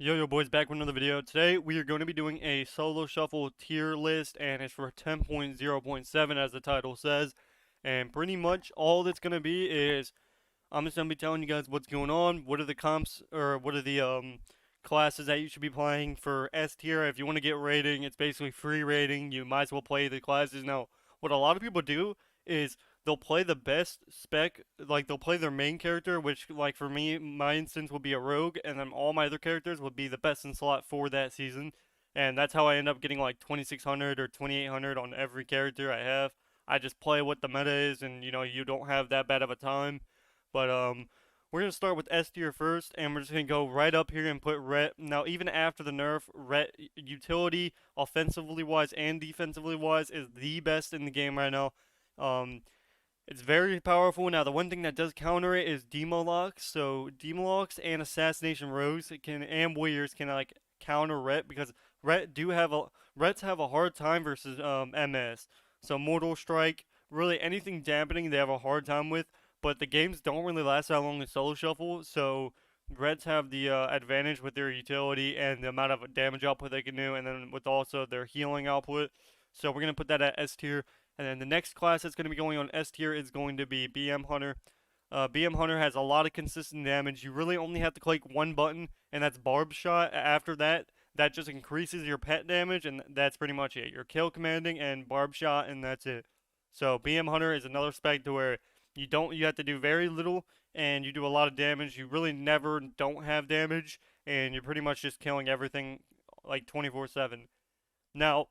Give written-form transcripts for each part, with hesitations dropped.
Yo boys, back with another video. Today we are going to be doing a solo shuffle tier list, and it's for 10.0.7 as the title says. And pretty much all that's going to be is I'm just going to be telling you guys what's going on, what are the comps, or what are the classes that you should be playing for S tier. If you want to get rating, it's basically free rating. You might as well play the classes. Now, what a lot of people do is they'll play the best spec, like they'll play their main character, which like for me, my instance would be a rogue, and then all my other characters would be the best in slot for that season. And that's how I end up getting like 2600 or 2800 on every character I have. I just play what the meta is, and you don't have that bad of a time. But we're gonna start with S tier first, and we're just gonna go right up here and put Ret. Now, even after the nerf, Ret utility, offensively wise and defensively wise, is the best in the game right now. Um, it's very powerful. Now, the one thing that does counter it is Demolocks. So Demolocks and Assassination Rogues and Warriors can like counter Ret because Rets have a hard time versus MS. So Mortal Strike, really anything dampening, they have a hard time with. But the games don't really last that long in solo shuffle, so Reds have the advantage with their utility and the amount of damage output they can do, and then with also their healing output. So we're going to put that at S tier. And then the next class that's going to be going on S tier is going to be BM Hunter. BM Hunter has a lot of consistent damage. You really only have to click one button, and that's Barb Shot. After that, that just increases your pet damage, and that's pretty much it. Your kill commanding and Barb Shot, and that's it. So BM Hunter is another spec to where you have to do very little, and you do a lot of damage. You really never don't have damage, and you're pretty much just killing everything like 24/7. Now,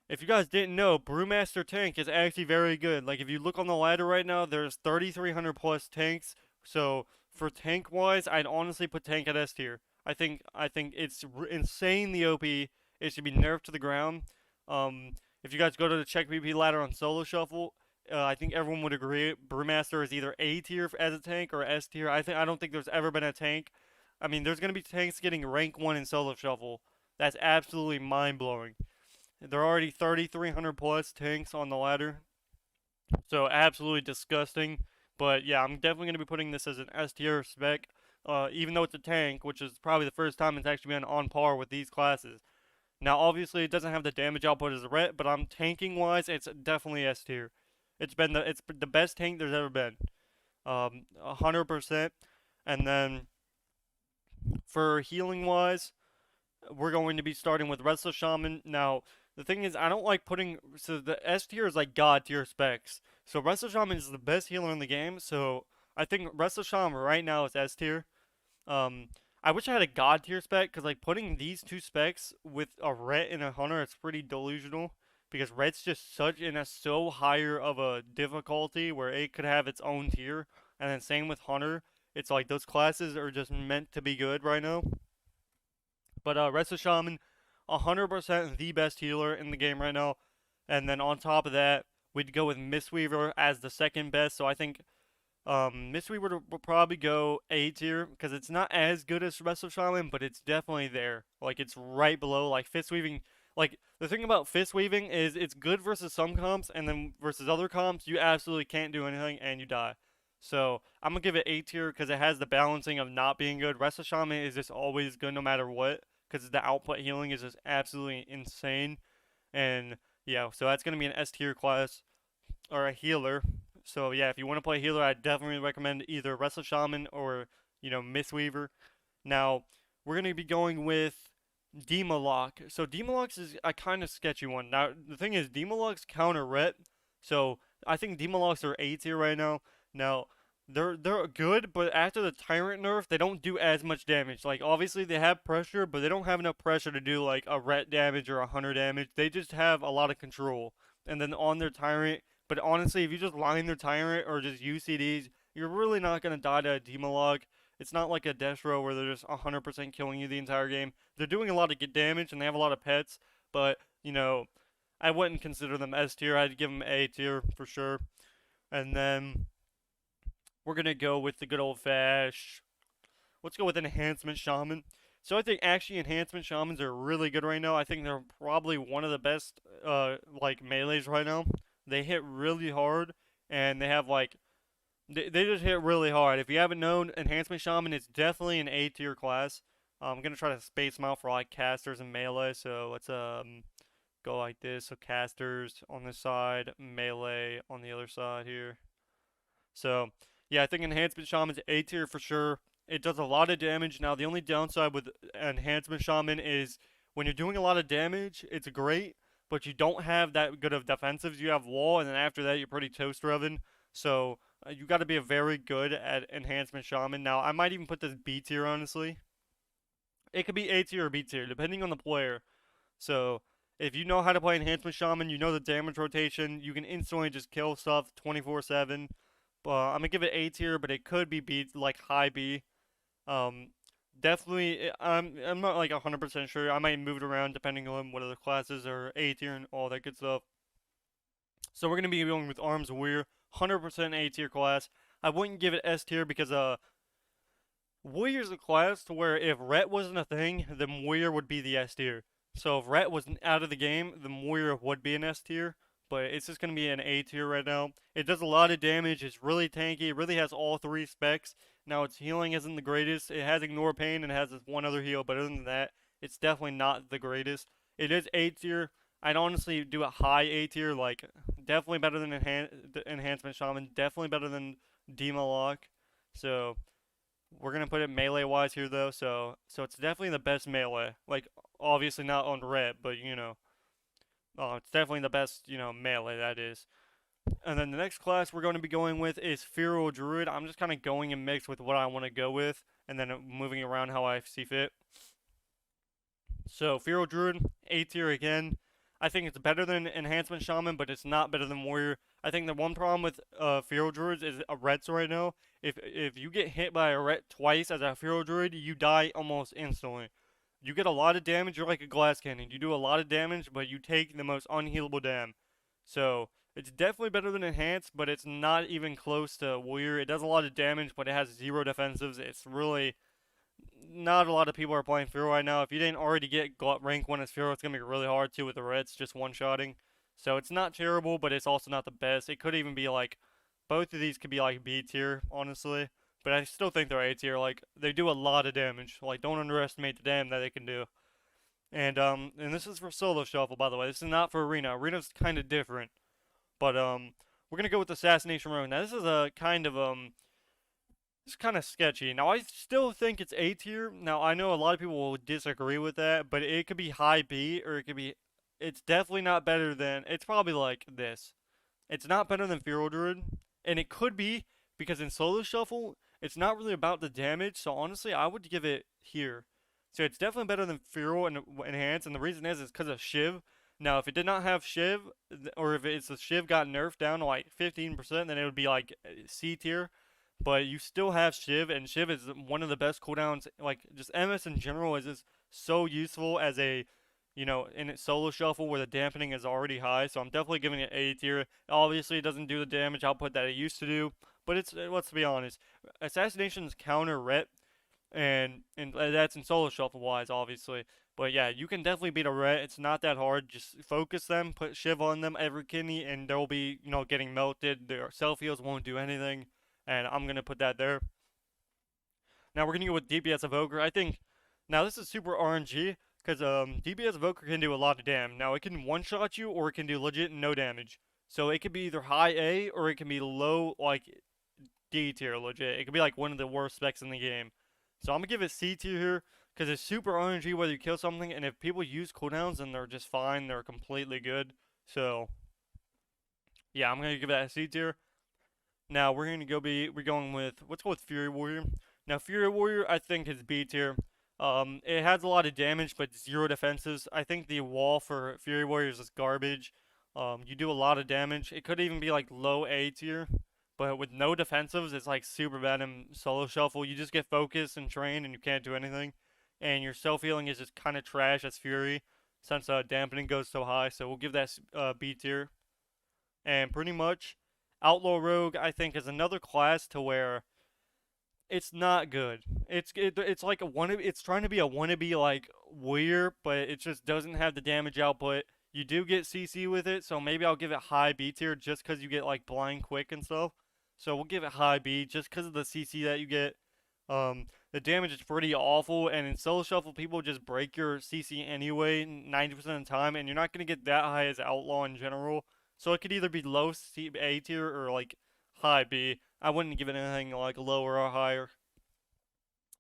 if you guys didn't know, Brewmaster Tank is actually very good. Like, if you look on the ladder right now, there's 3,300 plus tanks. So, for tank wise, I'd honestly put Tank at S tier. I think it's insanely OP. It should be nerfed to the ground. If you guys go to the check BP ladder on Solo Shuffle, I think everyone would agree Brewmaster is either A tier as a tank or S tier. I don't think there's ever been a tank. I mean, there's gonna be tanks getting rank 1 in Solo Shuffle. That's absolutely mind blowing. There are already 3,300 plus tanks on the ladder, so absolutely disgusting. But yeah, I'm definitely going to be putting this as an S tier spec, even though it's a tank, which is probably the first time it's actually been on par with these classes. Now, obviously, it doesn't have the damage output as a Ret, but I'm tanking wise, it's definitely S tier. It's the best tank there's ever been, 100%. And then for healing wise, we're going to be starting with Restless Shaman. Now, the thing is, I don't like putting. So, the S tier is like God tier specs. So, Restless Shaman is the best healer in the game. So, I think Restless Shaman right now is S tier. Um, I wish I had a God tier spec because, like, putting these two specs with a Ret and a Hunter, it's pretty delusional. Because Ret's just so higher of a difficulty where it could have its own tier. And then, same with Hunter. It's like those classes are just meant to be good right now. But Restless Shaman, 100% the best healer in the game right now. And then on top of that, we'd go with Mistweaver as the second best. So I think Mistweaver will probably go A tier because it's not as good as Restless Shaman, but it's definitely there. Like, it's right below. Like, Fist Weaving. Like, the thing about Fist Weaving is it's good versus some comps, and then versus other comps, you absolutely can't do anything and you die. So I'm gonna give it A tier because it has the balancing of not being good. Restless Shaman is just always good no matter what because the output healing is just absolutely insane. And yeah, so that's gonna be an S tier class or a healer. So yeah, if you want to play healer, I definitely recommend either Restless Shaman or Mistweaver. Now we're gonna be going with Demolock. So Demolocks is a kind of sketchy one. Now the thing is, Demolocks counter Ret, so I think Demolocks are A tier right now. Now they're good, but after the Tyrant nerf, they don't do as much damage. Like, obviously they have pressure, but they don't have enough pressure to do like a Ret damage or a Hunter damage. They just have a lot of control. And then on their Tyrant, but honestly, if you just line their Tyrant or just UCDs, you're really not gonna die to a Demolog. It's not like a Destro where they're just 100% killing you the entire game. They're doing a lot of good damage and they have a lot of pets, but I wouldn't consider them S tier. I'd give them A tier for sure. And then we're gonna go with the good old fash. Let's go with Enhancement Shaman. So I think actually Enhancement Shamans are really good right now. I think they're probably one of the best like melees right now. They hit really hard and they have like they just hit really hard. If you haven't known, Enhancement Shaman is definitely an A tier class. I'm gonna try to space them out for like casters and melee. So let's go like this. So casters on this side, melee on the other side here. So yeah, I think Enhancement Shaman's A tier for sure. It does a lot of damage. Now the only downside with Enhancement Shaman is when you're doing a lot of damage, it's great, but you don't have that good of defensives. You have wall, and then after that, you're pretty toast Revan. So you got to be very good at Enhancement Shaman. Now I might even put this B tier honestly. It could be A tier or B tier depending on the player. So if you know how to play Enhancement Shaman, you know the damage rotation, you can instantly just kill stuff 24/7. I'm gonna give it A tier, but it could be B, like high B. Um, Definitely, I'm not like 100% sure. I might move it around depending on what other classes are A tier and all that good stuff. So we're gonna be going with Arms Warrior, 100% A tier class. I wouldn't give it S tier because Warrior's a class to where if Ret wasn't a thing, then Warrior would be the S tier. So if Ret was out of the game, then Warrior would be an S tier. But it's just going to be an A tier right now. It does a lot of damage. It's really tanky. It really has all three specs. Now its healing isn't the greatest. It has Ignore Pain and it has this one other heal. But other than that, it's definitely not the greatest. It is A tier. I'd honestly do a high A tier. Like, definitely better than Enhancement Shaman. Definitely better than Dema Lock. So we're gonna put it melee wise here though, so it's definitely the best melee. Like obviously not on red, but it's definitely the best melee that is. And then the next class we're going to be going with is Feral Druid. I'm just kind of going and mix with what I want to go with, and then moving around how I see fit. So Feral Druid, A tier again. I think it's better than Enhancement Shaman, but it's not better than Warrior. I think the one problem with Feral Druids is Rets right now. If you get hit by a Ret twice as a Feral Druid, you die almost instantly. You get a lot of damage, you're like a glass cannon. You do a lot of damage, but you take the most unhealable dam. So it's definitely better than Enhanced, but it's not even close to Warrior. It does a lot of damage, but it has zero defensives. It's really not a lot of people are playing Feral right now. If you didn't already get rank 1 as Feral, it's going to be really hard to with the Reds just one-shotting. So it's not terrible, but it's also not the best. It could even be like, both of these could be like B tier, honestly. But I still think they're A tier. Like, they do a lot of damage. Like, don't underestimate the damage that they can do. And this is for solo shuffle, by the way. This is not for arena. Arena's kind of different. But we're gonna go with Assassination Rogue. Now this is a kind of it's kind of sketchy. Now, I still think it's A tier. Now, I know a lot of people will disagree with that, but it could be high B, or it could be... It's definitely not better than... It's probably like this. It's not better than Feral Druid, and it could be, because in Solo Shuffle, it's not really about the damage, so honestly, I would give it here. So it's definitely better than Feral and Enhanced, and the reason is because of Shiv. Now, if it did not have Shiv, or if it's a Shiv got nerfed down to like 15%, then it would be like C tier. But you still have Shiv, and Shiv is one of the best cooldowns. Like, just MS in general is just so useful as a, in its solo shuffle where the dampening is already high. So I'm definitely giving it A tier. Obviously, it doesn't do the damage output that it used to do, but it's, let's be honest, Assassination's counter Ret, and that's in solo shuffle wise, obviously. But yeah, you can definitely beat a Ret. It's not that hard. Just focus them, put Shiv on them every kidney, and they'll be, getting melted. Their self heals won't do anything. And I'm going to put that there. Now we're going to go with DPS Evoker. I think, now this is super RNG, because DPS Evoker can do a lot of damage. Now it can one-shot you, or it can do legit no damage. So it could be either high A, or it can be low, like, D tier legit. It could be like one of the worst specs in the game. So I'm going to give it C tier here, because it's super RNG whether you kill something, and if people use cooldowns, then they're just fine. They're completely good. So, yeah, I'm going to give that a C tier. Now we're going with, let's go with Fury Warrior. Now Fury Warrior I think is B tier. It has a lot of damage but zero defenses. I think the wall for Fury Warriors is garbage. You do a lot of damage. It could even be like low A tier, but with no defensives, it's like super bad in solo shuffle. You just get focused and trained and you can't do anything. And your self healing is just kind of trash as Fury, since dampening goes so high. So we'll give that B tier. And pretty much, Outlaw Rogue, I think, is another class to where it's not good. It's like a wannabe. It's trying to be a wannabe like Warrior, but it just doesn't have the damage output. You do get CC with it, so maybe I'll give it high B tier just because you get like blind quick and stuff. So we'll give it high B just because of the CC that you get. the damage is pretty awful, and in solo shuffle, people just break your CC anyway 90% of the time, and you're not gonna get that high as outlaw in general. So it could either be low A tier or like high B. I wouldn't give it anything like lower or higher.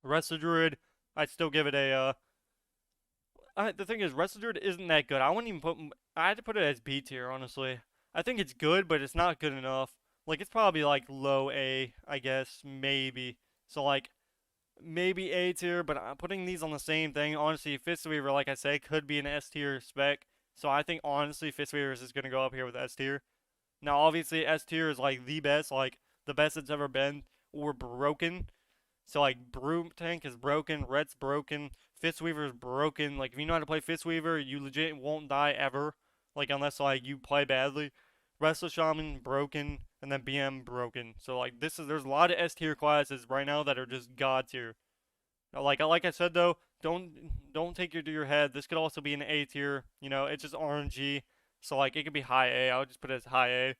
Resto Druid, I'd still give it a the thing is, Resto Druid isn't that good. I wouldn't even put. I had to put it as B tier, honestly. I think it's good, but it's not good enough. Like it's probably like low A, I guess, maybe. So like maybe A tier, but I'm putting these on the same thing. Honestly, Fistweaver, like I said, could be an S tier spec. So I think honestly, Fistweaver is just gonna go up here with S tier. Now, obviously, S tier is like the best, like the best it's ever been, or broken. So like Broom Tank is broken, Ret's broken, Fistweaver is broken. Like if you know how to play Fistweaver, you legit won't die ever. Like unless like you play badly. Restless Shaman broken, and then BM broken. So like there's a lot of S tier classes right now that are just god tier. Now, like I said though, don't take it to your head. This could also be an A tier. You know, it's just RNG. So like it could be high A. I would just put it as high A.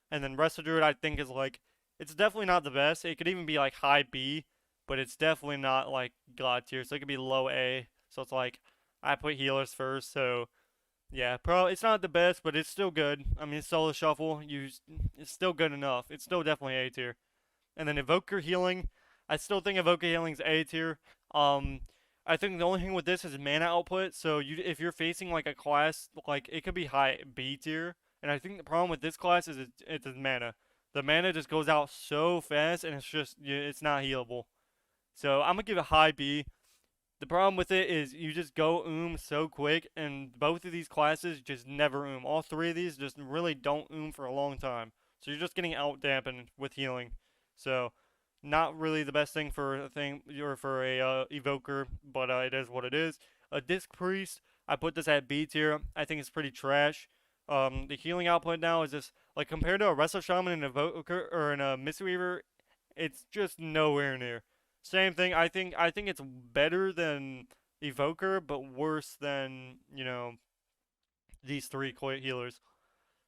And then Resto Druid I think is like it's definitely not the best. It could even be like high B, but it's definitely not like god tier. So it could be low A. So it's like I put healers first. So yeah, it's not the best, but it's still good. I mean, solo shuffle, it's still good enough. It's still definitely A tier. And then Evoker healing, I still think Evoker healing's A tier. Um, I think the only thing with this is mana output. So if you're facing like a class, like it could be high B tier. And I think the problem with this class is it's mana. The mana just goes out so fast, and it's not healable. So I'm gonna give it high B. The problem with it is you just go so quick, and both of these classes just never All three of these just really don't for a long time. So you're just getting out dampened with healing. So not really the best thing for a thing or for a evoker, but it is what it is. A disc priest, I put this at B tier. I think it's pretty trash. The healing output now is just like compared to a Restless Shaman and a Evoker or in a Mistweaver, it's just nowhere near. Same thing. I think it's better than Evoker, but worse than these three healers.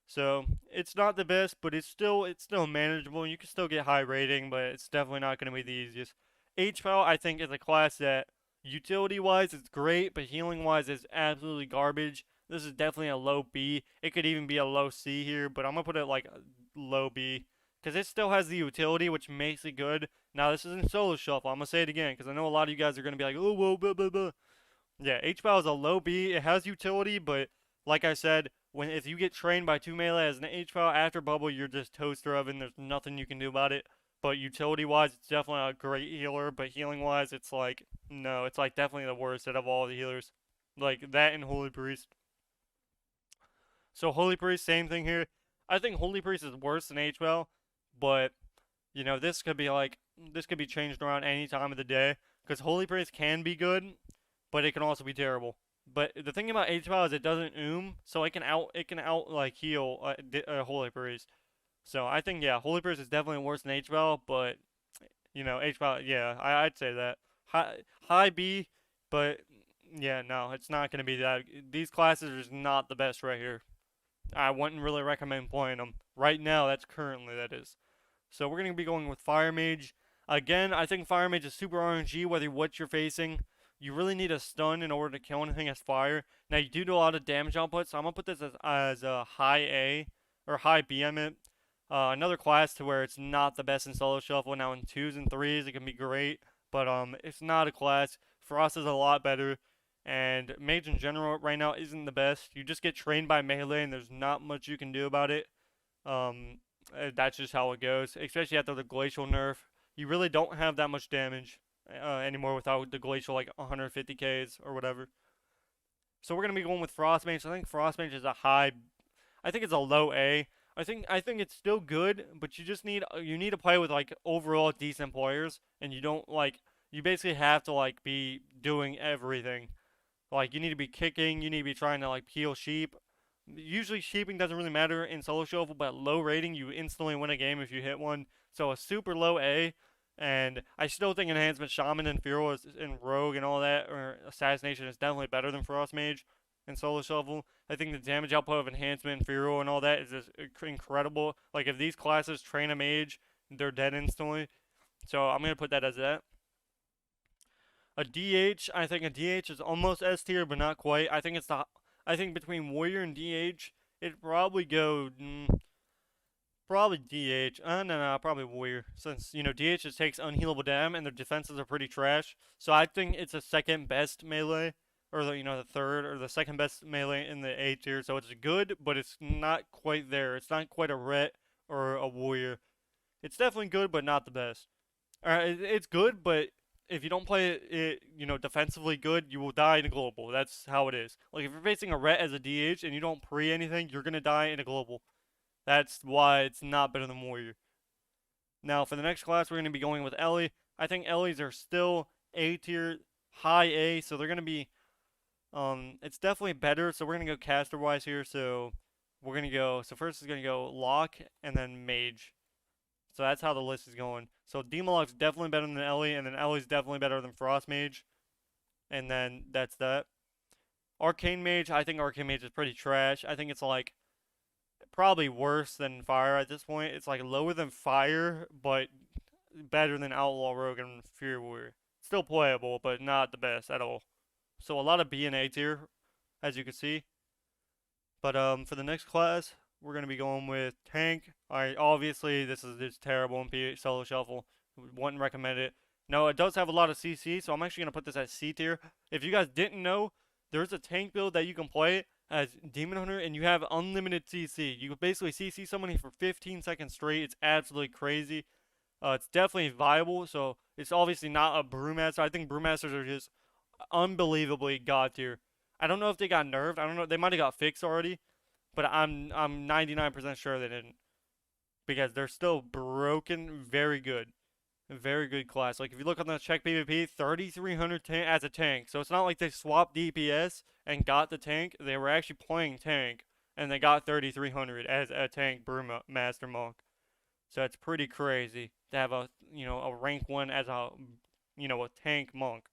So it's not the best, but it's still manageable. You can still get high rating, but it's definitely not going to be the easiest. HPAL I think is a class that utility wise it's great, but healing wise is absolutely garbage. This is definitely a low B. It could even be a low C here, but I'm gonna put it like low B because it still has the utility, which makes it good. Now this isn't solo shuffle. I'm gonna say it again because I know a lot of you guys are gonna be like, oh, whoa, blah, blah, blah. Yeah, HBAL is a low B. It has utility, but like I said, if you get trained by 2 melee as an HBAL after bubble, you're just toaster oven. There's nothing you can do about it. But utility wise, it's definitely a great healer. But healing wise, it's like no, it's like definitely the worst out of all the healers. Like that and Holy Priest. So Holy Priest, same thing here. I think Holy Priest is worse than HBAL, but this could be changed around any time of the day because Holy Priest can be good, but it can also be terrible. But the thing about HBAL is it doesn't so it can out like heal Holy Priest. So I think yeah, Holy Priest is definitely worse than HBAL, but HBAL yeah, I'd say that high B, but yeah, no, it's not gonna be that. These classes are just not the best right here. I wouldn't really recommend playing them right now. That is. So we're going to be going with Fire Mage. Again, I think Fire Mage is super RNG whether what you're facing. You really need a stun in order to kill anything as fire. Now, you do a lot of damage output, so I'm going to put this as a high A, or high B, I meant. Another class to where it's not the best in solo shuffle. Now, in 2s and 3s, it can be great, but it's not a class. Frost is a lot better, and Mage in general right now isn't the best. You just get trained by melee, and there's not much you can do about it. That's just how it goes, especially after the glacial nerf. You really don't have that much damage anymore without the glacial like 150 Ks or whatever. So we're gonna be going with Frost Mage. I think Frost Mage is I think it's a low A. I think it's still good, but you need to play with like overall decent players, and you basically have to like be doing everything. Like you need to be kicking, you need to be trying to like heal sheep. Usually sheeping doesn't really matter in solo shuffle, but low rating you instantly win a game if you hit one. So a super low A, and I still think enhancement shaman and feral and rogue and all that or assassination is definitely better than frost mage in solo shuffle. I think the damage output of enhancement and feral and all that is just incredible. Like if these classes train a mage, they're dead instantly. So I'm gonna put that as that. A DH, I think a DH is almost S tier, but not quite. I think between Warrior and DH, it'd probably go, probably DH. No, probably Warrior. Since, DH just takes unhealable dam and their defenses are pretty trash. So I think it's a second best melee. Or, the third or the second best melee in the A tier. So it's good, but it's not quite there. It's not quite a Ret or a Warrior. It's definitely good, but not the best. It's good, but if you don't play it, defensively good, you will die in a global. That's how it is. Like, if you're facing a Ret as a DH and you don't pre anything, you're going to die in a global. That's why it's not better than Warrior. Now, for the next class, we're going to be going with Ellie. I think Ellies are still A tier, high A, so they're going to be, it's definitely better. So we're going to go caster-wise here. So we're going to go, so first is going to go Lock and then Mage. So that's how the list is going. So Demolog's definitely better than Ellie, and then Ellie's definitely better than Frost Mage. And then that's that. Arcane Mage, I think Arcane Mage is pretty trash. I think it's like probably worse than Fire at this point. It's like lower than Fire, but better than Outlaw Rogue and Fury Warrior. Still playable, but not the best at all. So a lot of B and A tier, as you can see. But for the next class, we're going to be going with Tank. Alright, obviously, this is just terrible in PH Solo Shuffle. Wouldn't recommend it. No, it does have a lot of CC, so I'm actually going to put this at C tier. If you guys didn't know, there's a tank build that you can play as Demon Hunter, and you have unlimited CC. You can basically CC somebody for 15 seconds straight. It's absolutely crazy. It's definitely viable, so it's obviously not a Brewmaster. I think Brewmasters are just unbelievably god tier. I don't know if they got nerfed. I don't know. They might have got fixed already, but I'm 99% sure they didn't, because they're still broken. Very good. Very good class. Like, if you look on the check PvP, 3,300 as a tank. So it's not like they swapped DPS and got the tank. They were actually playing tank, and they got 3,300 as a tank Brewmaster Monk. So it's pretty crazy to have a rank 1 as a tank monk.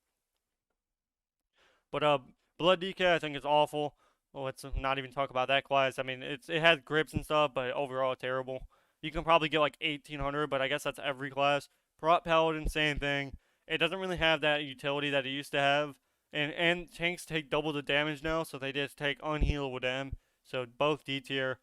But Blood DK I think is awful. Well, let's not even talk about that class. I mean, it has grips and stuff, but overall terrible. You can probably get like 1,800, but I guess that's every class. Prot Paladin, same thing. It doesn't really have that utility that it used to have. And tanks take double the damage now, so they just take unhealable dam. So both D tier.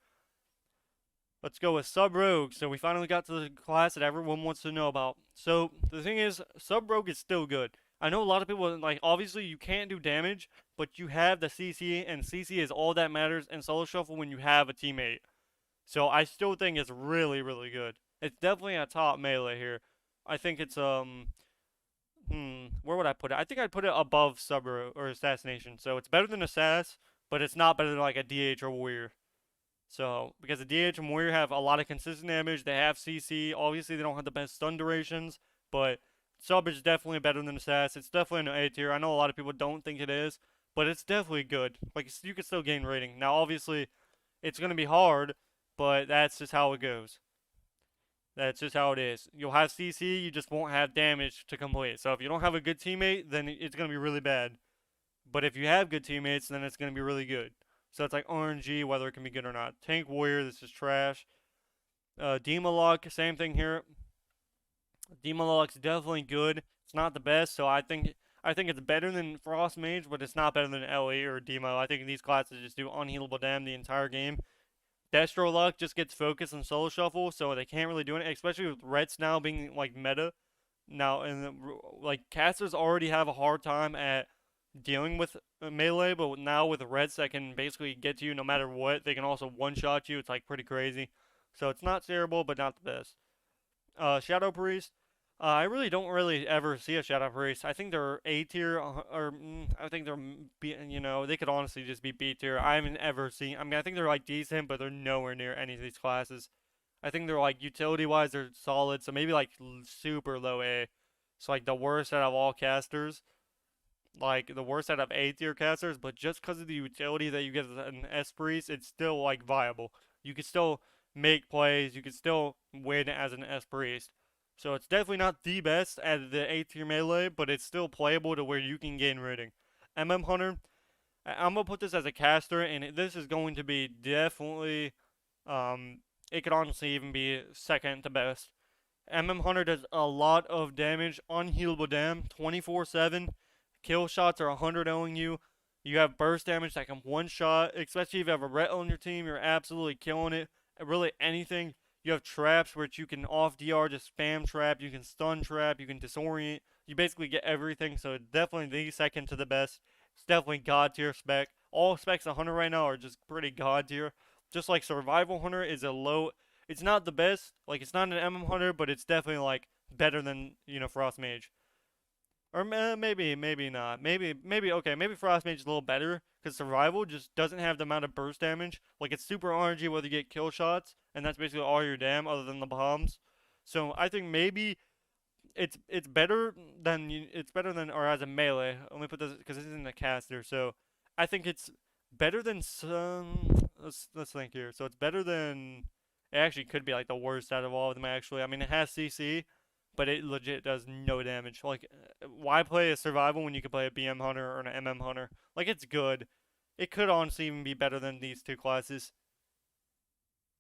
Let's go with Sub Rogue. So we finally got to the class that everyone wants to know about. So the thing is, Sub Rogue is still good. I know a lot of people, like, obviously you can't do damage, but you have the CC, and CC is all that matters in Solo Shuffle when you have a teammate. So I still think it's really, really good. It's definitely a top melee here. I think it's, where would I put it? I think I'd put it above Sub Rogue or Assassination. So it's better than Assass, but it's not better than like a DH or Warrior. So, because the DH and Warrior have a lot of consistent damage, they have CC. Obviously, they don't have the best stun durations, but Sub is definitely better than Assass. It's definitely an A tier. I know a lot of people don't think it is, but it's definitely good. Like, you can still gain rating. Now, obviously, it's going to be hard, but that's just how it goes. That's just how it is. You'll have CC, you just won't have damage to complete. So if you don't have a good teammate, then it's going to be really bad. But if you have good teammates, then it's going to be really good. So it's like RNG, whether it can be good or not. Tank Warrior, this is trash. Demolog, same thing here. Demolog's definitely good. It's not the best, so I think it's better than Frost Mage, but it's not better than Ellie or Demo. I think these classes just do unhealable dam the entire game. Destro luck just gets focused on Solo Shuffle, so they can't really do it, especially with Rets now being like meta. Now, and like casters already have a hard time at dealing with melee, but now with Reds that can basically get to you no matter what, they can also one-shot you. It's like pretty crazy. So it's not terrible, but not the best. Shadow Priest. I really don't ever see a Shadow Priest. I think they're A tier, or I think they're they could honestly just be B tier. I haven't ever seen. I mean, I think they're like decent, but they're nowhere near any of these classes. I think they're like utility-wise, they're solid. So maybe like super low A. So like the worst out of all casters. Like the worst out of A tier casters, but just because of the utility that you get as an S priest, it's still like viable. You can still make plays. You can still win as an S priest. So it's definitely not the best at the A tier melee, but it's still playable to where you can gain rating. Hunter, I'm gonna put this as a caster, and this is going to be definitely, it could honestly even be second to best. Hunter does a lot of damage, unhealable dam, 24/7. kill shots are 100-0ing you. You have burst damage that can one shot, especially if you have a ret on your team. You're absolutely killing it. Really anything. You have traps which you can off DR just spam trap. You can stun trap. You can disorient. You basically get everything. So definitely the second to the best. It's definitely god tier spec. All specs 100 right now are just pretty god tier. Just like survival hunter is a low. It's not the best. Like it's not an hunter, but it's definitely like better than Frost Mage. Or maybe not. Maybe Frost Mage is a little better because Survival just doesn't have the amount of burst damage. Like it's super RNG whether you get kill shots, and that's basically all your dam other than the bombs. So I think maybe it's better than or as a melee. Let me put this because this isn't a caster. So I think it's better than some. Let's think here. So it's better than. It actually could be like the worst out of all of them. Actually, I mean it has CC, but it legit does no damage. Like, why play a survival when you can play a BM hunter or an MM hunter? Like, it's good. It could honestly even be better than these two classes.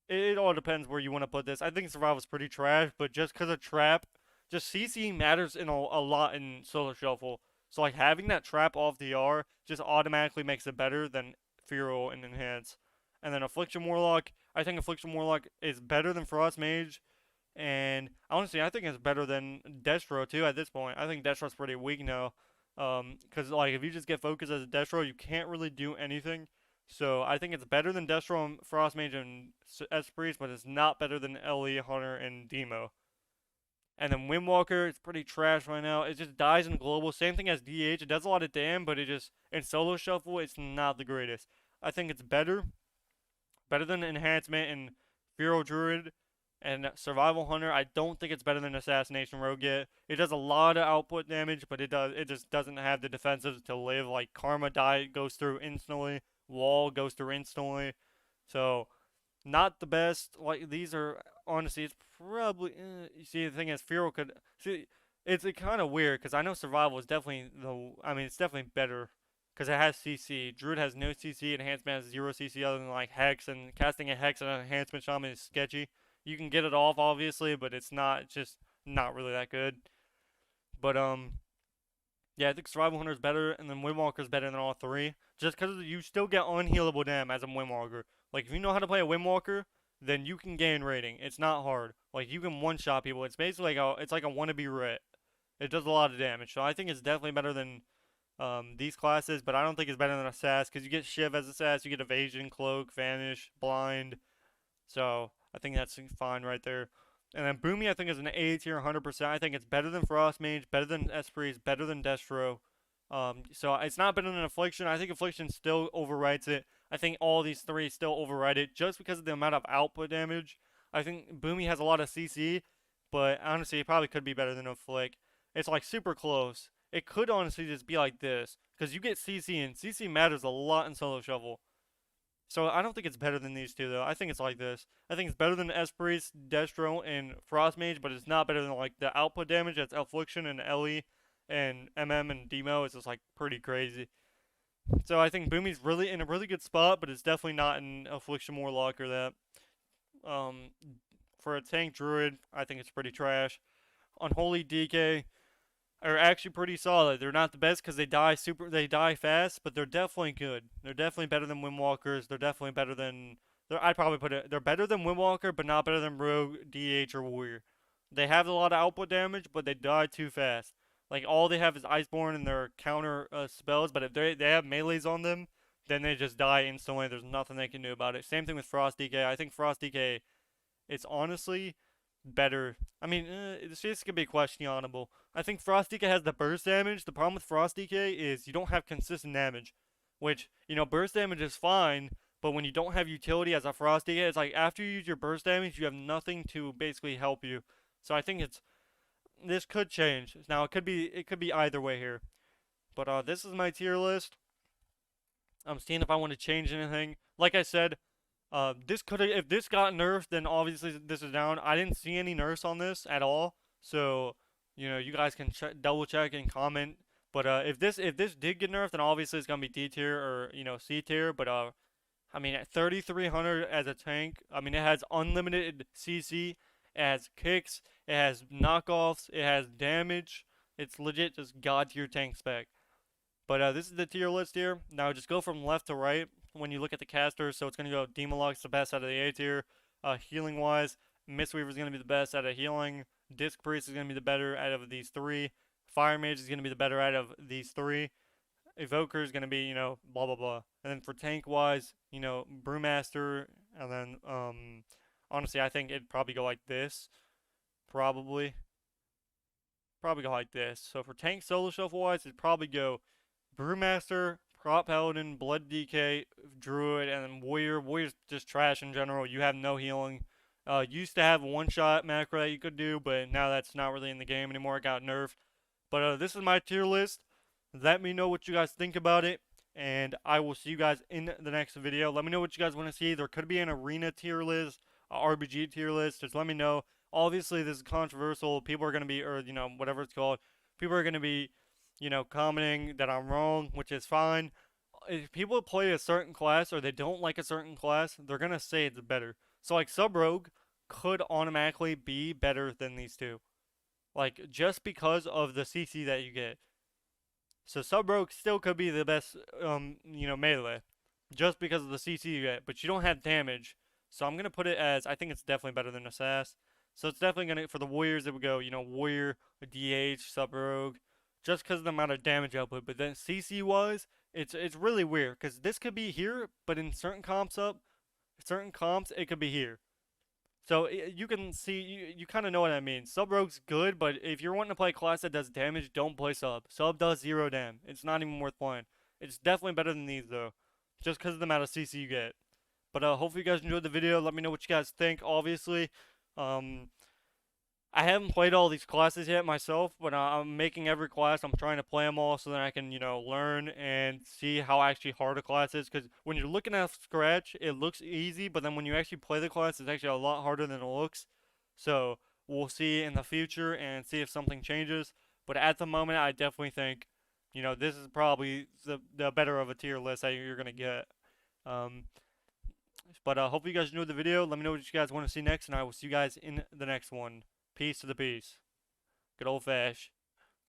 It all depends where you want to put this. I think survival's pretty trash, but just because of trap, just CC matters in a lot in solo shuffle. So like having that trap off the R just automatically makes it better than Feral and Enhance. And then Affliction Warlock, I think Affliction Warlock is better than Frost Mage. And honestly, I think it's better than Destro too at this point. I think Destro's pretty weak now. Because like if you just get focused as a Destro, you can't really do anything. So I think it's better than Destro and Frost Mage and Esprit, but it's not better than LE, Hunter, and Demo. And then Windwalker, it's pretty trash right now. It just dies in global. Same thing as DH. It does a lot of damn, but it just in solo shuffle, it's not the greatest. I think it's better than Enhancement and Feral Druid and Survival Hunter. I don't think it's better than Assassination Rogue yet. It does a lot of output damage, but it just doesn't have the defensives to live. Like Karma goes through instantly, Wall goes through instantly. So not the best. Like these are honestly, it's probably you see the thing is Feral could see. It's kind of weird because I know Survival is definitely it's definitely better because it has CC. Druid has no CC. Enhancement has 0 CC other than like Hex, and casting a Hex and an Enhancement Shaman is sketchy. You can get it off obviously, but it's just not really that good. But yeah, I think Survival Hunter is better, and then Windwalker is better than all three. Just because you still get unhealable dam as a Windwalker. Like if you know how to play a Windwalker, then you can gain rating. It's not hard. Like you can one shot people. It's basically like a wannabe Ret. It does a lot of damage. So I think it's definitely better than these classes, but I don't think it's better than Assass because you get Shiv as Assass, you get Evasion, Cloak, Vanish, Blind. So I think that's fine right there. And then Boomy I think is an A tier 100%. I think it's better than Frost Mage, better than Esprit, better than Destro. So it's not better than Affliction. I think Affliction still overrides it. I think all these three still override it just because of the amount of output damage. I think Boomy has a lot of CC, but honestly it probably could be better than Afflict. It's like super close. It could honestly just be like this because you get CC and CC matters a lot in solo shuffle. So I don't think it's better than these two though. I think it's like this. I think it's better than Esprit, Destro, and Frost Mage, but it's not better than like the output damage that's Affliction and LE and MM and Demo. It's just like pretty crazy. So I think Boomy's really in a really good spot, but it's definitely not in Affliction Warlock or that. For a tank druid, I think it's pretty trash. Unholy DK are actually pretty solid. They're not the best because they die fast, but they're definitely good. They're definitely better than Windwalkers. They're definitely better than I'd probably put it. They're better than Windwalker, but not better than Rogue, DH, or Warrior. They have a lot of output damage, but they die too fast. Like all they have is Iceborne and their counter spells, but if they have melees on them, then they just die instantly. There's nothing they can do about it. Same thing with Frost DK. I think Frost DK, it's honestly better. I mean, this could be questionable. I think Frost DK has the burst damage. The problem with Frost DK is you don't have consistent damage, which, burst damage is fine, but when you don't have utility as a Frost DK, it's like after you use your burst damage, you have nothing to basically help you. So I think this could change. Now it could be either way here. But this is my tier list. I'm seeing if I want to change anything. Like I said, if this got nerfed, then obviously this is down. I didn't see any nerfs on this at all, so you guys can double check and comment. But if this did get nerfed, then obviously it's gonna be D tier or C tier. But I mean at 3,300 as a tank, I mean it has unlimited CC, it has kicks, it has knockoffs, it has damage. It's legit just god tier tank spec. But this is the tier list here. Now just go from left to right when you look at the casters. So it's going to go Demon Lock's the best out of the A tier. Healing wise, Mistweaver is going to be the best out of healing. Disc Priest is going to be the better out of these three. Fire Mage is going to be the better out of these three. Evoker is going to be, blah, blah, blah. And then for tank wise, Brewmaster. And then, honestly, I think it'd probably go like this. Probably go like this. So for tank solo shuffle wise, it'd probably go Brewmaster, Prop Paladin, Blood DK, Druid, and then Warrior. Warrior's just trash in general. You have no healing. Used to have one shot macro that you could do, but now that's not really in the game anymore. It got nerfed. But this is my tier list. Let me know what you guys think about it, and I will see you guys in the next video. Let me know what you guys want to see. There could be an arena tier list, a RBG tier list. Just let me know. Obviously, this is controversial. People are going to be, or whatever it's called. People are going to be, commenting that I'm wrong, which is fine. If people play a certain class or they don't like a certain class, they're going to say it's better. So, like, Sub Rogue could automatically be better than these two. Like, just because of the CC that you get. So Sub Rogue still could be the best, melee. Just because of the CC you get. But you don't have damage. So I'm going to put it as, I think it's definitely better than Assassin. So it's definitely going to, for the Warriors, it would go, Warrior, DH, Sub Rogue. Just because of the amount of damage output. But then CC-wise, it's really weird. Because this could be here, but in certain comps, it could be here. So you can see, you kind of know what I mean. Sub Rogue's good, but if you're wanting to play a class that does damage, don't play Sub. Sub does 0 damage. It's not even worth playing. It's definitely better than these, though. Just because of the amount of CC you get. But hopefully you guys enjoyed the video. Let me know what you guys think, obviously. I haven't played all these classes yet myself, but I'm making every class. I'm trying to play them all so that I can, learn and see how actually hard a class is. Because when you're looking at Scratch, it looks easy, but then when you actually play the class, it's actually a lot harder than it looks. So we'll see in the future and see if something changes. But at the moment, I definitely think, this is probably the better of a tier list that you're going to get. But hopefully you guys enjoyed the video. Let me know what you guys want to see next, and I will see you guys in the next one. Peace to the peace. Good old fash.